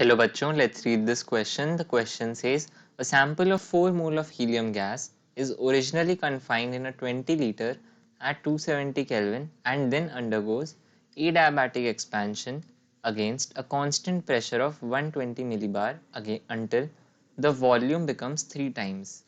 Hello bachon, let's read this question. The question says, a sample of 4 mole of helium gas is originally confined in a 20 liter at 270 Kelvin and then undergoes adiabatic expansion against a constant pressure of 120 millibar until the volume becomes 3 times.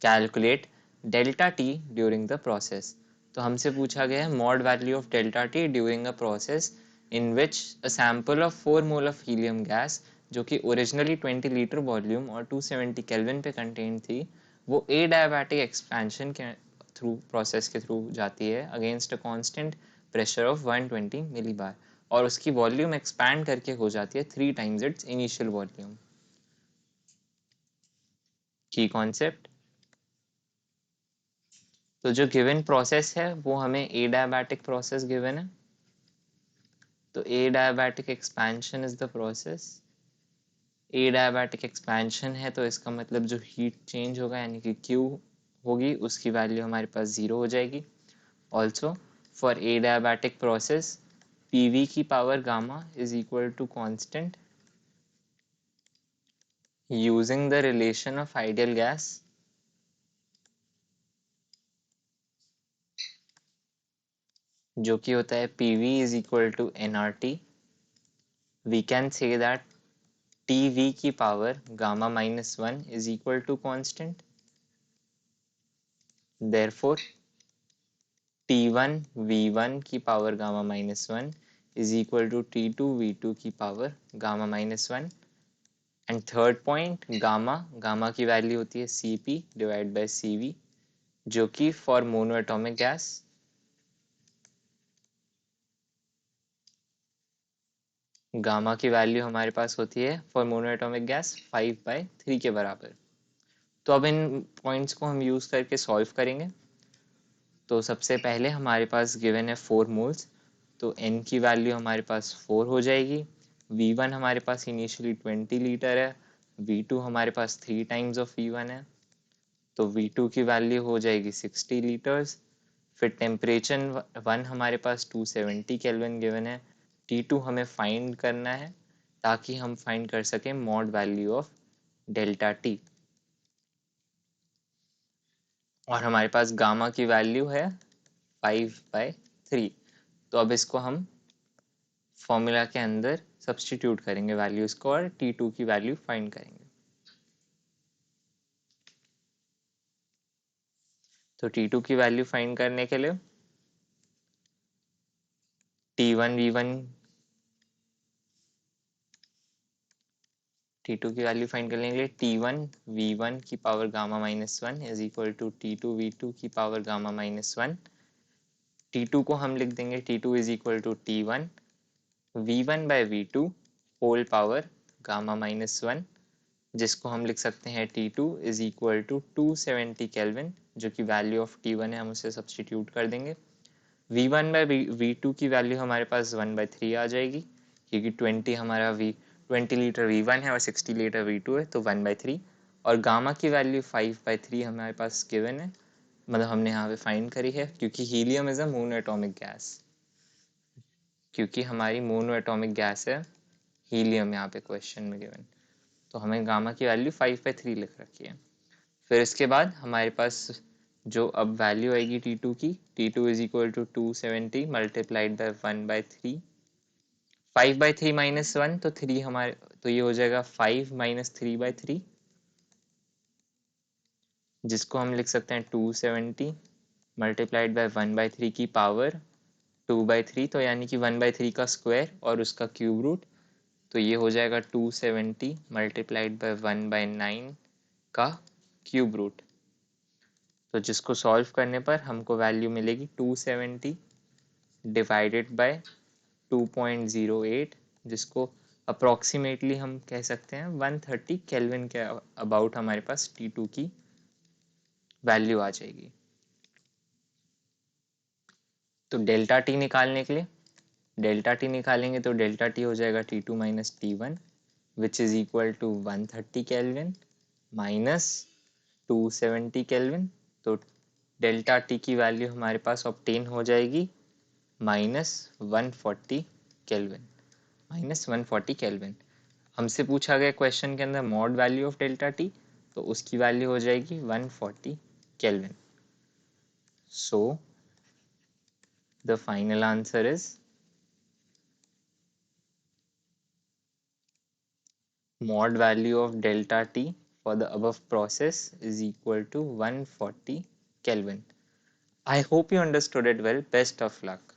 Calculate delta T during the process. तो हमसे पूछा गया है mod value of delta T during a process in which a sample of 4 mole of helium gas जो कि originally 20 litre volume और 270 kelvin पे contain थी, वो एडियाबैटिक एक्सपेंशन के थ्रू प्रोसेस के थ्रू जाती है against a constant pressure of 120 millibar और उसकी वॉल्यूम एक्सपैंड करके हो जाती है 3 टाइम्स इट्स इनिशियल वॉल्यूम. की कॉन्सेप्ट. तो जो गिवन प्रोसेस है वो हमें एडियाबैटिक प्रोसेस गिवन है. तो adiabatic expansion is the process. Adiabatic expansion है तो इसका मतलब जो हीट चेंज होगा यानी कि Q होगी उसकी वैल्यू हमारे पास 0 हो जाएगी. Also for adiabatic process PV की power gamma is equal to constant using the relation of ideal gas जो कि होता है PV is equal to NRT. We can say that TV की power gamma minus 1 is equal to constant. Therefore, T1 V1 की power gamma minus 1 is equal to T2 V2 की power gamma minus 1. And third point gamma की value होती है Cp divide by Cv जो कि for mono atomic gas gamma की value हमारे पास होती है फॉर मोनो एटॉमिक गैस 5/3 के बराबर. तो अब इन पॉइंट्स को हम यूज करके सॉल्व करेंगे. तो सबसे पहले हमारे पास गिवन है 4 मोल्स. तो n की वैल्यू हमारे पास 4 हो जाएगी. V1 हमारे पास इनिशियली 20 लीटर है. V2 हमारे पास 3 टाइम्स ऑफ V1 है. तो V2 की वैल्यू हो जाएगी 60 लीटर्स. फिर टेम्परेचर 1 हमारे पास 270 केल्विन गिवन है. T2 हमें फाइंड करना है ताकि हम फाइंड कर सकें mod value of delta T. और हमारे पास गामा की वैल्यू है 5/3. तो अब इसको हम फॉर्मूला के अंदर सब्स्टिट्यूट करेंगे वैल्यूज को और T2 की वैल्यू फाइंड करेंगे. तो T2 की वैल्यू फाइंड करने के लिए T1 V1 T2 की वैल्यू फाइंड करने के लिए T1 V1 की power gamma minus 1 is equal to T2 V2 की पावर गामा माइनस 1. T2 को हम लिख देंगे T2 is equal to T1 V1 by V2 whole power gamma minus 1 जिसको हम लिख सकते हैं T2 is equal to 270 kelvin जो कि वैल्यू ऑफ T1 है हम उसे सब्स्टिट्यूट कर देंगे. V1 बाय V2 की वैल्यू हमारे पास 1/3 आ जाएगी क्योंकि 20 लीटर V1 है और 60 लीटर V2 है तो 1/3. और गामा की वैल्यू 5/3 हमारे पास गिवन है मतलब हमने यहाँ पे फाइंड करी है क्योंकि helium is a mono atomic gas. क्योंकि हमारी मोनो एटॉमिक गैस है हीलियम यहाँ पे क्वेश्चन में गिवन. तो हमें गामा की वैल्यू 5/3 लिख रखी है. फिर इसके बाद हमारे पास जो अब वैल्यू आएगी T2 की T2 is equal to 270 multiplied by 1/3. 5/3 minus 1 तो 3 हमारे तो ये हो जाएगा 5 माइनस 3/3 जिसको हम लिख सकते हैं 270 मल्टीप्लाइड बाय 1/3 की पावर 2/3 तो यानी कि 1/3 का स्क्वायर और उसका क्यूब रूट. तो ये हो जाएगा 270 मल्टीप्लाइड बाय 1/9 का क्यूब रूट. तो जिसको सॉल्व करने पर हमको वैल्यू मिलेगी 270 डिवाइडेड बाय 2.08 जिसको अप्रॉक्सीमेटली हम कह सकते हैं 130 केल्विन के अबाउट हमारे पास T2 की वैल्यू आ जाएगी. तो डेल्टा T निकालने के लिए डेल्टा T निकालेंगे तो डेल्टा T हो जाएगा T2 minus T1 which is equal to 130 kelvin minus 270 kelvin. तो डेल्टा T की वैल्यू हमारे पास ऑब्टेन हो जाएगी -140 केल्विन. Minus 140 kelvin. हमसे पूछा गया क्वेश्चन के अंदर mod value of delta T, तो उसकी वैल्यू हो जाएगी 140 kelvin. So the final answer is mod value of delta T for the above process is equal to 140 Kelvin. I hope you understood it well. Best of luck.